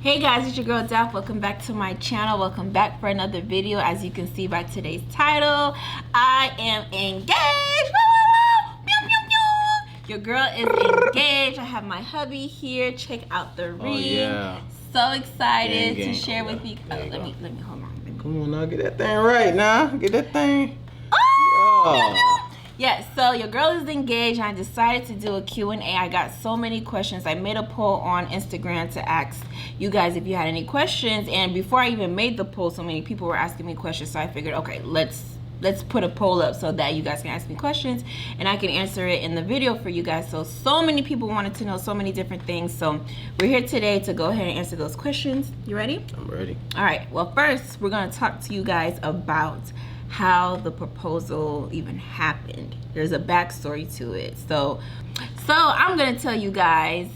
Hey guys, it's your girl Daph. Welcome back to my channel. Welcome back for another video. As you can see by today's title, I am engaged. Woo, woo, woo. Pew, pew, pew. Your girl is engaged. I have my hubby here. Check out the ring. Oh yeah. So excited gang. to share with you. Let me hold on. Come on now, get that thing right now. Get that thing. Oh! Yeah, so your girl is engaged. I decided to do a Q&A. I got so many questions. I made a poll on Instagram to ask you guys if you had any questions. And before I even made the poll, so many people were asking me questions. So I figured, okay, let's put a poll up so that you guys can ask me questions and I can answer it in the video for you guys. So many people wanted to know so many different things. So we're here today to go ahead and answer those questions. You ready? I'm ready. All right. Well, first, we're going to talk to you guys about how the proposal even happened. There's a backstory to it. So I'm gonna tell you guys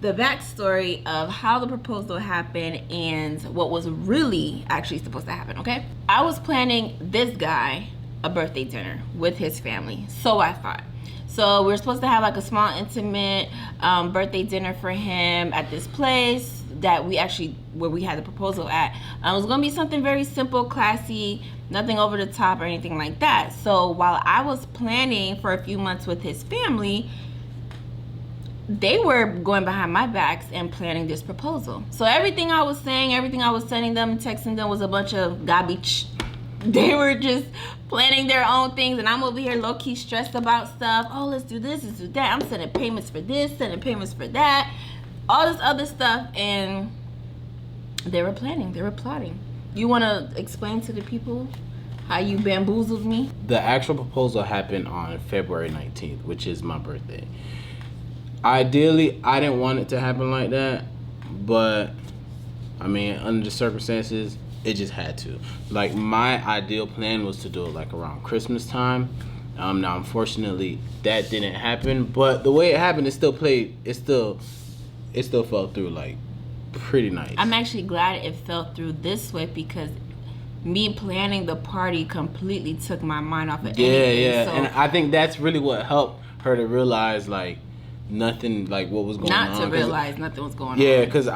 the backstory of how the proposal happened and what was really actually supposed to happen, okay? I was planning this guy a birthday dinner with his family, so I thought. So we're supposed to have like a small intimate birthday dinner for him at this place that where we had the proposal at. It was gonna be something very simple, classy, nothing over the top or anything like that. So while I was planning for a few months with his family, they were going behind my backs and planning this proposal. So everything I was saying, everything I was sending them and texting them was a bunch of garbage. They were just planning their own things, and I'm over here low-key stressed about stuff. Oh, let's do this, let's do that. I'm sending payments for this, sending payments for that, all this other stuff, and they were planning, they were plotting. You want to explain to the people how you bamboozled me? The actual proposal happened on February 19th, which is my birthday. Ideally, I didn't want it to happen like that, but I mean, under the circumstances, it just had to. Like, my ideal plan was to do it like around Christmas time. Now, unfortunately, that didn't happen, but the way it happened, it still fell through like pretty nice. I'm actually glad it fell through this way because me planning the party completely took my mind off of anything. Yeah. So, and I think that's really what helped her to realize like nothing, like what was going on. Not to realize nothing was going on. Yeah, because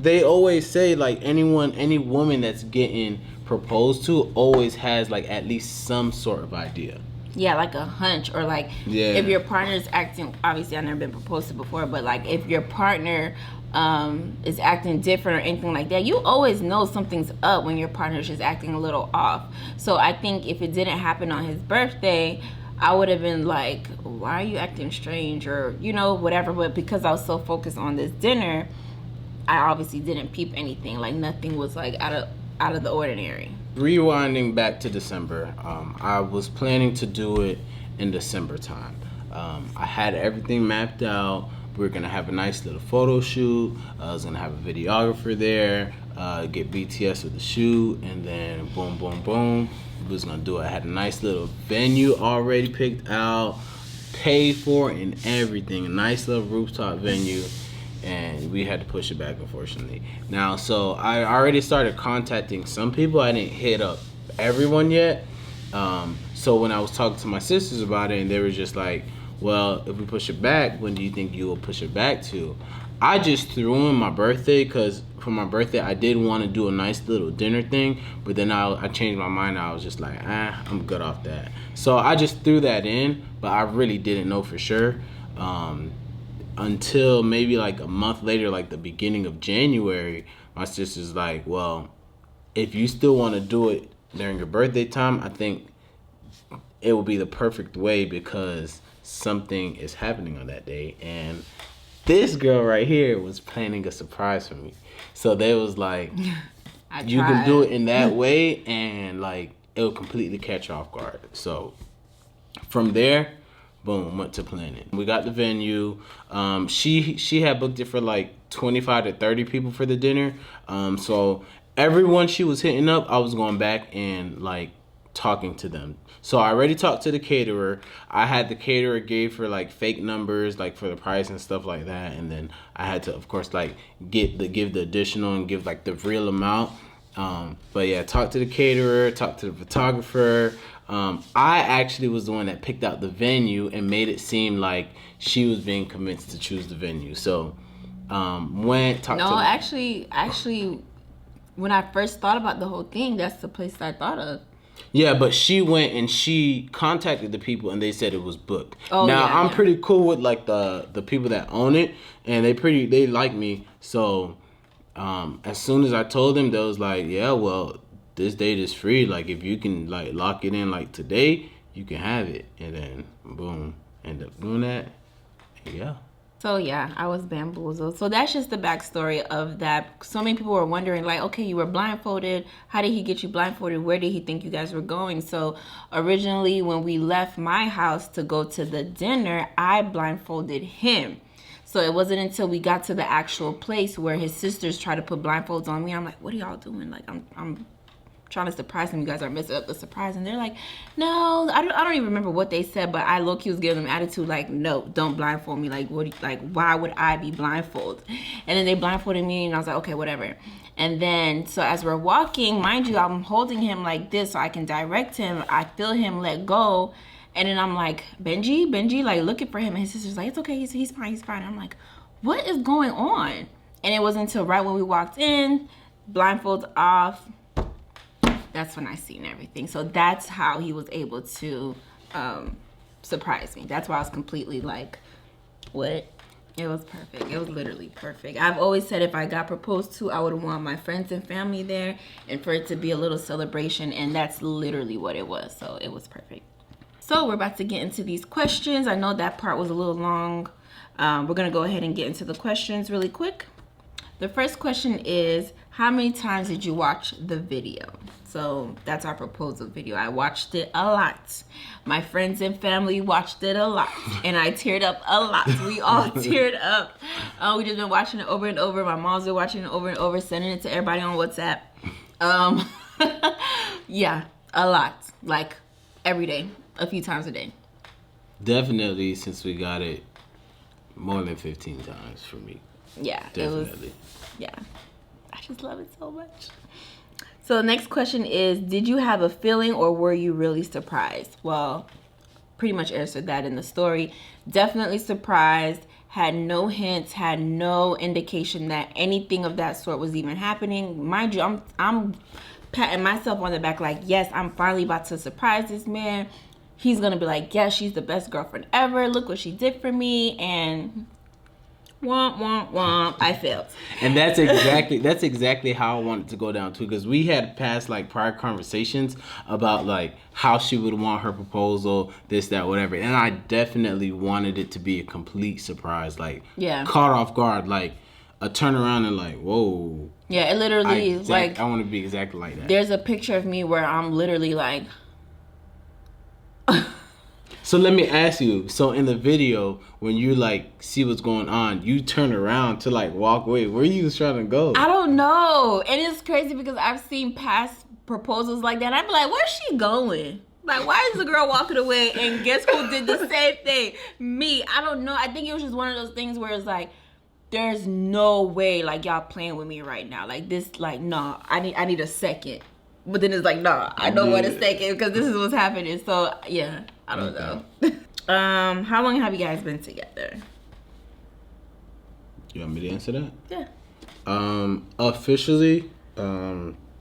they always say like any woman that's getting proposed to always has like at least some sort of idea. Yeah, like a hunch, or like if your partner is acting, obviously I've never been proposed to before, but like if your partner is acting different or anything like that, you always know something's up when your partner is just acting a little off. So I think if it didn't happen on his birthday, I would have been like, why are you acting strange, or you know, whatever. But because I was so focused on this dinner, I obviously didn't peep anything. Like nothing was like out of the ordinary. Rewinding back to December, I was planning to do it in December time. I had everything mapped out. We were gonna have a nice little photo shoot. I was gonna have a videographer there, get BTS with the shoot, and then boom, boom, boom. We was gonna do it. I had a nice little venue already picked out, paid for, and everything. A nice little rooftop venue. And we had to push it back, unfortunately. Now, so I already started contacting some people. I didn't hit up everyone yet. So when I was talking to my sisters about it, and they were just like, well, if we push it back, when do you think you will push it back to? I just threw in my birthday, because for my birthday, I did want to do a nice little dinner thing, but then I changed my mind. I was just like, I'm good off that. So I just threw that in, but I really didn't know for sure. Until maybe like a month later, like the beginning of January, my sister's like, well, if you still want to do it during your birthday time, I think it will be the perfect way because something is happening on that day. And this girl right here was planning a surprise for me. So they was like, you can do it in that way and like it'll completely catch you off guard. So from there, boom, went to planning. We got the venue. She had booked it for like 25 to 30 people for the dinner. So everyone she was hitting up, I was going back and like talking to them. So I already talked to the caterer. I had the caterer gave her like fake numbers, like for the price and stuff like that. And then I had to, of course, like give the additional and give like the real amount. But yeah, talk to the caterer, talk to the photographer. I actually was the one that picked out the venue and made it seem like she was being convinced to choose the venue. So Went talked No, to. actually, when I first thought about the whole thing, that's the place I thought of. Yeah, but she went and she contacted the people and they said it was booked. Oh, now yeah, I'm yeah. pretty cool with like the people that own it, and they like me. So as soon as I told them, they was like, yeah, well, this date is free. Like if you can like lock it in like today, you can have it. And then boom, end up doing that. Yeah. So yeah, I was bamboozled. So that's just the backstory of that. So many people were wondering, like, okay, you were blindfolded. How did he get you blindfolded? Where did he think you guys were going? So originally, when we left my house to go to the dinner, I blindfolded him. So it wasn't until we got to the actual place where his sisters tried to put blindfolds on me. I'm like, what are y'all doing? Like, I'm trying to surprise them. You guys are messing up the surprise. And they're like, no, I don't even remember what they said, but I low-key was giving them attitude like, no, don't blindfold me. Like, why would I be blindfolded? And then they blindfolded me and I was like, okay, whatever. And then, so as we're walking, mind you, I'm holding him like this so I can direct him. I feel him let go. And then I'm like, Benji, like looking for him. And his sister's like, it's okay, he's fine. And I'm like, what is going on? And it wasn't until right when we walked in, blindfolds off, that's when I seen everything. So that's how he was able to surprise me. That's why I was completely like, what? It was perfect. It was literally perfect. I've always said if I got proposed to, I would want my friends and family there and for it to be a little celebration. And that's literally what it was. So it was perfect. So we're about to get into these questions. I know that part was a little long. We're going to go ahead and get into the questions really quick. The first question is, how many times did you watch the video? So that's our proposal video. I watched it a lot. My friends and family watched it a lot. And I teared up a lot. We all teared up. We just been watching it over and over. My mom's been watching it over and over, sending it to everybody on WhatsApp. Yeah, a lot. Like every day, a few times a day. Definitely, since we got it more than 15 times for me. Yeah, Definitely. Yeah, I just love it so much. So the next question is, did you have a feeling or were you really surprised? Well, pretty much answered that in the story. Definitely surprised, had no hints, had no indication that anything of that sort was even happening. Mind you, I'm patting myself on the back like, yes, I'm finally about to surprise this man. He's going to be like, yes, she's the best girlfriend ever. Look what she did for me. And womp, womp, womp. I failed. And that's exactly how I wanted to go down too, because we had past like prior conversations about like how she would want her proposal, this, that, whatever. And I definitely wanted it to be a complete surprise, like caught off guard, like a turnaround and like, whoa. Yeah, it literally is like, I want to be exactly like that. There's a picture of me where I'm literally like. So let me ask you, so in the video, when you like see what's going on, you turn around to like walk away. Where you was trying to go? I don't know. And it's crazy because I've seen past proposals like that. I'd be like, where's she going? Like, why is the girl walking away? And guess who did the same thing? Me. I don't know. I think it was just one of those things where it's like, there's no way like y'all playing with me right now. Like this, like, no, I need a second. But then it's like, nah, I don't want a second because this is what's happening. So yeah, I don't know. How long have you guys been together? You want me to answer that? Yeah. Officially,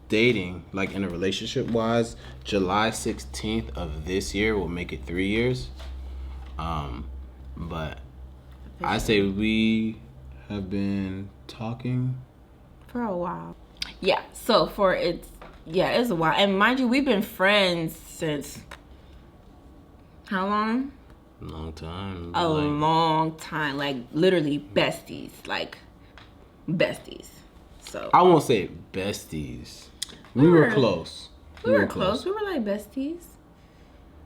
dating, like in a relationship wise, July 16th of this year will make it 3 years. But I say we have been talking for a while. Yeah. So it's a while. And mind you, we've been friends since how long? Long time. A long time. Like literally besties. Like besties. So I won't say besties. We were close. We were close. We were like besties.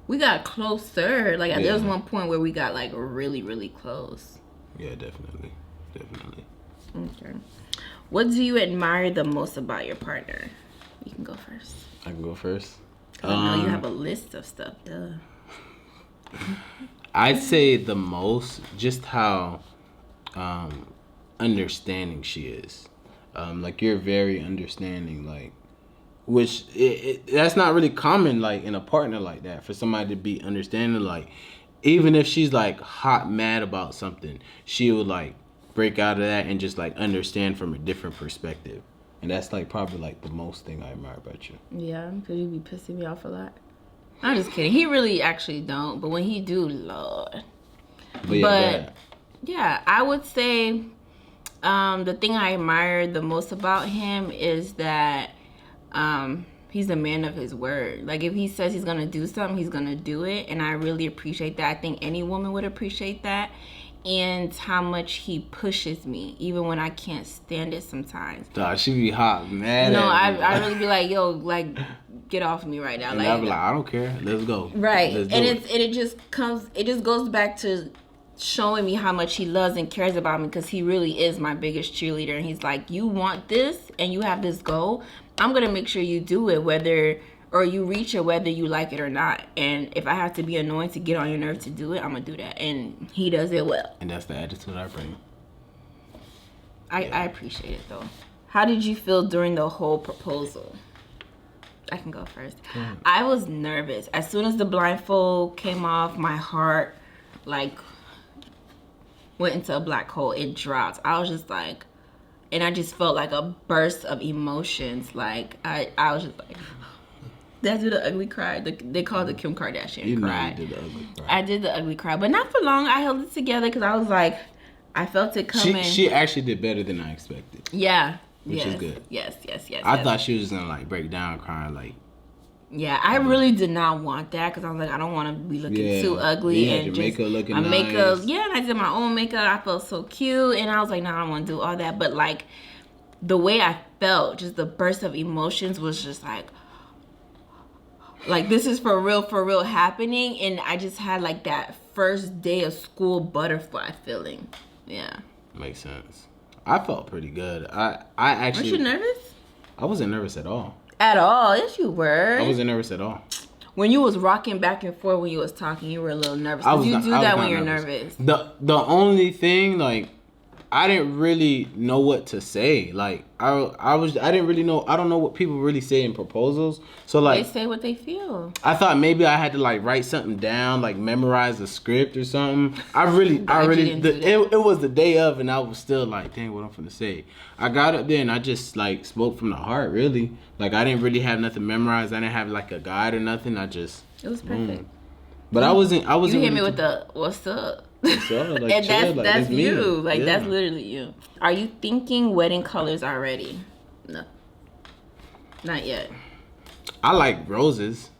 We got closer. Like there was one point where we got like really, really close. Yeah, definitely. Okay. What do you admire the most about your partner? You can go first. I can go first. I know you have a list of stuff. Duh. I'd say the most, just how understanding she is. Like you're very understanding, like, which that's not really common, like in a partner like that, for somebody to be understanding. Like even if she's like hot mad about something, she would like break out of that and just like understand from a different perspective. And that's like probably like the most thing I admire about you. Yeah, because you be pissing me off a lot. I'm just kidding. He really actually don't, but when he do, Lord. But yeah, I would say the thing I admire the most about him is that he's a man of his word. Like, if he says he's gonna do something, he's gonna do it, and I really appreciate that. I think any woman would appreciate that. And how much he pushes me, even when I can't stand it sometimes. Dog, she be hot, man. No, I really be like, yo, like, get off of me right now. And like, I be like, I don't care. Let's go. Right. Let's and do it just goes back to showing me how much he loves and cares about me, because he really is my biggest cheerleader. And he's like, you want this and you have this goal, I'm gonna make sure you do it, whether or you reach it, whether you like it or not. And if I have to be annoying to get on your nerve to do it, I'm gonna do that. And he does it well. And that's the attitude I bring. I appreciate it though. How did you feel during the whole proposal? I can go first. I was nervous. As soon as the blindfold came off, my heart like went into a black hole. It dropped. I was just like, and I just felt like a burst of emotions. Like I was just like, did I do the ugly cry? They call it the Kim Kardashian cry. You did the ugly cry. I did the ugly cry, but not for long. I held it together because I was like, I felt it coming. She actually did better than I expected. Yeah. Which is good. Yes. I thought she was gonna like break down crying like. Yeah, I really did not want that because I was like, I don't want to be looking too ugly. You had your makeup looking nice. Yeah, and I did my own makeup. I felt so cute, and I was like, no, I don't want to do all that. But like, the way I felt, just the burst of emotions was just like this is for real happening. And I just had like that first day of school butterfly feeling. Yeah. Makes sense. I felt pretty good. I actually. Weren't you nervous? I wasn't nervous at all. At all? Yes, you were. I wasn't nervous at all. When you was rocking back and forth when you was talking, you were a little nervous. Because you do that when you're nervous. The only thing, like, I didn't really know what to say. Like, I didn't really know. I don't know what people really say in proposals. So like, they say what they feel. I thought maybe I had to like write something down, like memorize the script or something. It was the day of, and I was still like, dang, what I'm finna say. I got up there and I just like spoke from the heart, really. Like, I didn't really have nothing memorized. I didn't have like a guide or nothing. It was perfect. But I wasn't. You hit me with the what's up. So, like, and chill, that's me. you. Like, that's literally you. Are you thinking wedding colors already? No. Not yet. I like roses.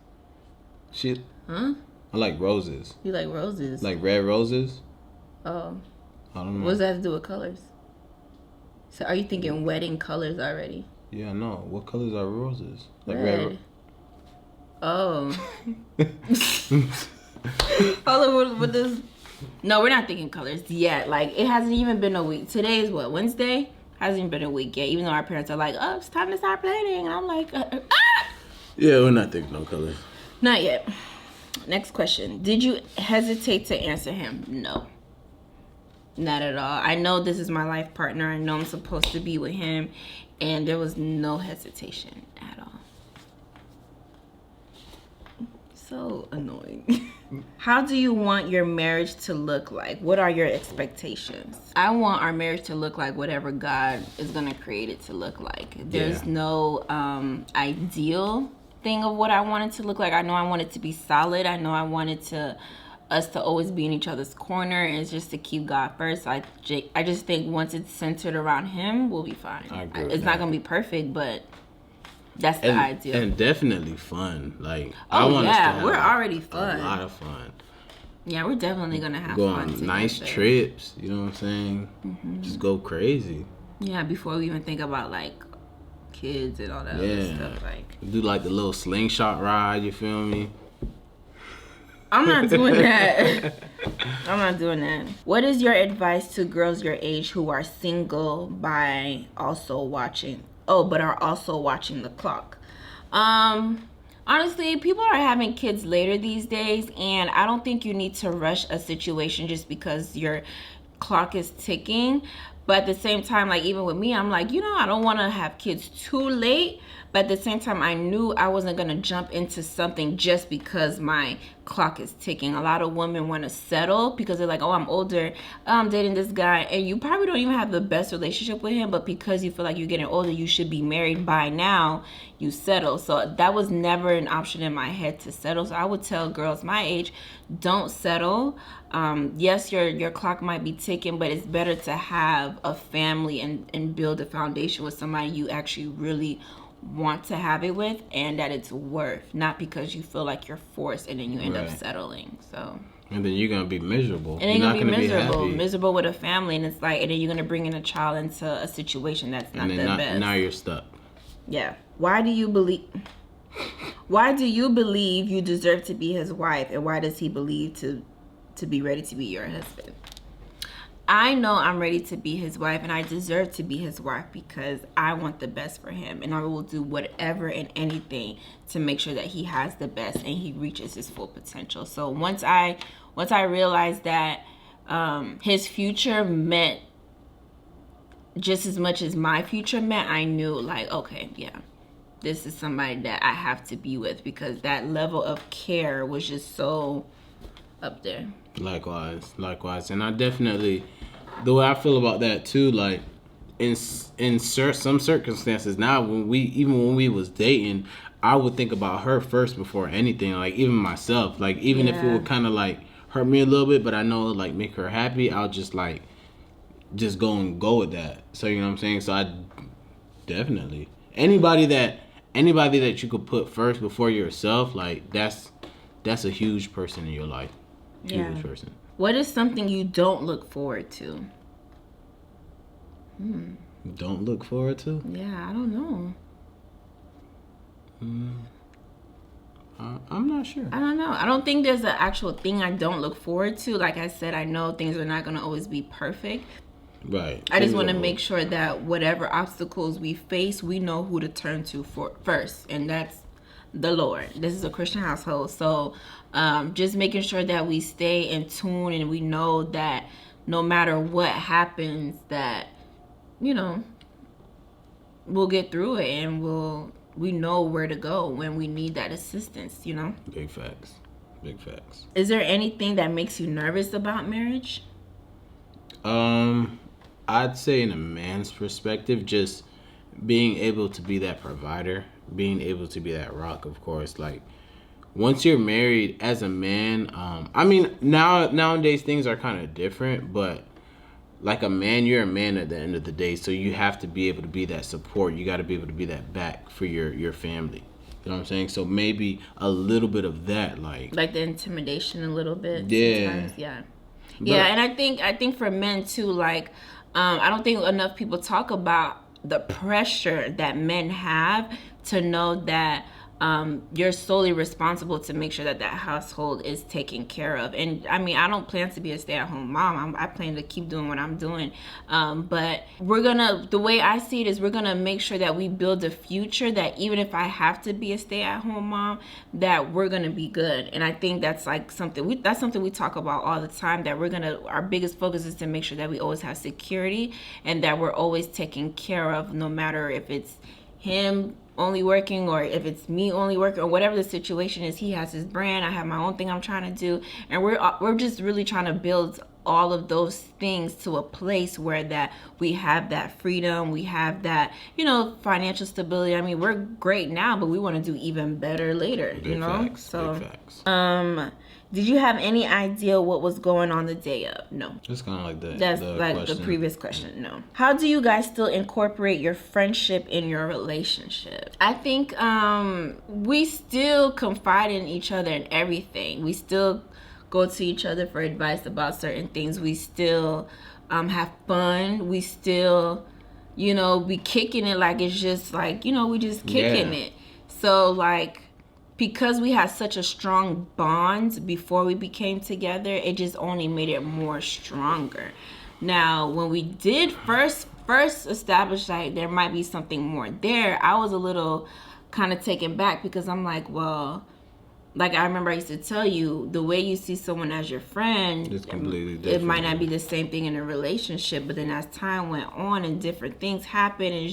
Shit. Huh? I like roses. You like roses? Like red roses? Oh. I don't know. What does that have to do with colors? So are you thinking wedding colors already? Yeah, no. What colors are roses? Like red. Oh. Hold on, what does... No, we're not thinking colors yet. Like, it hasn't even been a week. Today is what, Wednesday? Hasn't even been a week yet. Even though our parents are like, oh, it's time to start planning. And I'm like, ah! Yeah, we're not thinking no colors. Not yet. Next question. Did you hesitate to answer him? No. Not at all. I know this is my life partner. I know I'm supposed to be with him. And there was no hesitation at all. So annoying. How do you want your marriage to look like? What are your expectations? I want our marriage to look like whatever God is going to create it to look like. There's no ideal thing of what I want it to look like. I know I want it to be solid. I know I want us to always be in each other's corner, and it's just to keep God first. I just think once it's centered around him, we'll be fine. I agree it's not going to be perfect, but that's the ideal. And definitely fun. Like, I want us to have we're already fun. A lot of fun. Yeah, we're definitely gonna have go fun. On nice trips. You know what I'm saying? Mm-hmm. Just go crazy. Yeah, before we even think about like kids and all that other stuff. Like, do like the little slingshot ride. You feel me? I'm not doing that. I'm not doing that. What is your advice to girls your age who are single but are also watching the clock? Honestly, people are having kids later these days, and I don't think you need to rush a situation just because your clock is ticking. But at the same time, like even with me, I'm like, I don't want to have kids too late. But at the same time, I knew I wasn't going to jump into something just because my clock is ticking. A lot of women want to settle because they're like, oh, I'm older, I'm dating this guy. And you probably don't even have the best relationship with him. But because you feel like you're getting older, you should be married by now, you settle. So that was never an option in my head to settle. So I would tell girls my age, don't settle. Yes, your clock might be ticking, but it's better to have a family and build a foundation with somebody you actually really want to have it with, and that it's worth, not because you feel like you're forced and then you end up settling. So and then you're gonna be miserable. And then you're gonna be miserable with a family, and it's like, and then you're gonna bring in a child into a situation that's not the best. Now you're stuck. Yeah. Why do you believe you deserve to be his wife, and why does he believe to be ready to be your husband? I know I'm ready to be his wife, and I deserve to be his wife because I want the best for him, and I will do whatever and anything to make sure that he has the best and he reaches his full potential. So once I realized that his future meant just as much as my future meant, I knew, like, okay, yeah, this is somebody that I have to be with, because that level of care was just so up there. Likewise. And I definitely, the way I feel about that too, like in some circumstances now, when we was dating, I would think about her first before anything. Like even myself, like even if it would kind of like hurt me a little bit, but I know like make her happy, I'll just go with that. So you know what I'm saying? So I definitely anybody that you could put first before yourself, like that's a huge person in your life. Huge person. What is something you don't look forward to? Don't look forward to? Yeah, I don't know. I'm not sure. I don't know. I don't think there's an actual thing I don't look forward to. Like I said, I know things are not going to always be perfect. Right. I just want to make sure that whatever obstacles we face, we know who to turn to first, and that's the Lord. This is a Christian household, so just making sure that we stay in tune and we know that no matter what happens, that we'll get through it, and we know where to go when we need that assistance. Big facts. Is there anything that makes you nervous about marriage? I'd say in a man's perspective, just being able to be that provider, being able to be that rock, of course. Like once you're married as a man, I mean nowadays things are kind of different, but like a man, you're a man at the end of the day, so you have to be able to be that support. You got to be able to be that back for your family. You know what I'm saying? So maybe a little bit of that, like the intimidation a little bit. Yeah. Sometimes, yeah. But, yeah, and I think for men too, like I don't think enough people talk about the pressure that men have to know that you're solely responsible to make sure that household is taken care of. And I mean, I don't plan to be a stay-at-home mom. I plan to keep doing what I'm doing. But the way I see it is we're gonna make sure that we build a future that even if I have to be a stay-at-home mom, that we're gonna be good. And I think that's like something we talk about all the time, that our biggest focus is to make sure that we always have security and that we're always taken care of, no matter if it's him only working or if it's me only working or whatever the situation is. He has his brand, I have my own thing I'm trying to do, and we're just really trying to build all of those things to a place where that we have that freedom, we have that financial stability. I mean, we're great now, but we want to do even better later. Big facts. Did you have any idea what was going on the day of? No. It's kind of like that. That's like the previous question. No. How do you guys still incorporate your friendship in your relationship? I think we still confide in each other in everything. We still go to each other for advice about certain things. We still have fun. We still, be kicking it like it's just like, we just kicking it. So like, because we had such a strong bond before we became together, it just only made it more stronger. Now, when we did first establish like there might be something more there, I was a little kind of taken back because I'm like, well, like I remember I used to tell you, the way you see someone as your friend, It's completely different. it might not be the same thing in a relationship. But then as time went on and different things happened, and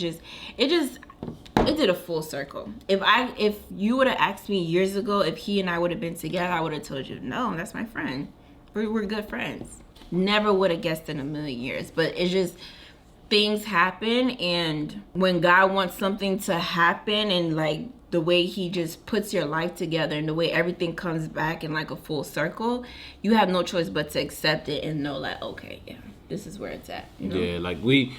it did a full circle. If you would have asked me years ago if he and I would have been together, I would have told you, no, that's my friend. We're good friends. Never would have guessed in a million years. But it's just, things happen, and when God wants something to happen, and like the way he just puts your life together and the way everything comes back in like a full circle, you have no choice but to accept it and know like, okay, yeah, this is where it's at, you know? Yeah, like we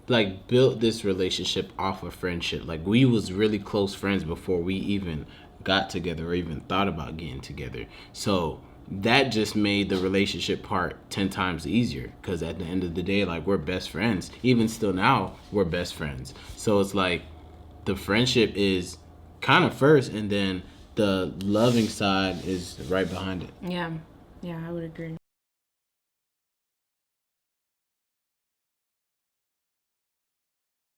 like built this relationship off of friendship. Like we was really close friends before we even got together or even thought about getting together. So that just made the relationship part 10 times easier, because at the end of the day, like, we're best friends. Even still now, we're best friends. So it's like the friendship is kind of first, and then the loving side is right behind it. Yeah, I would agree.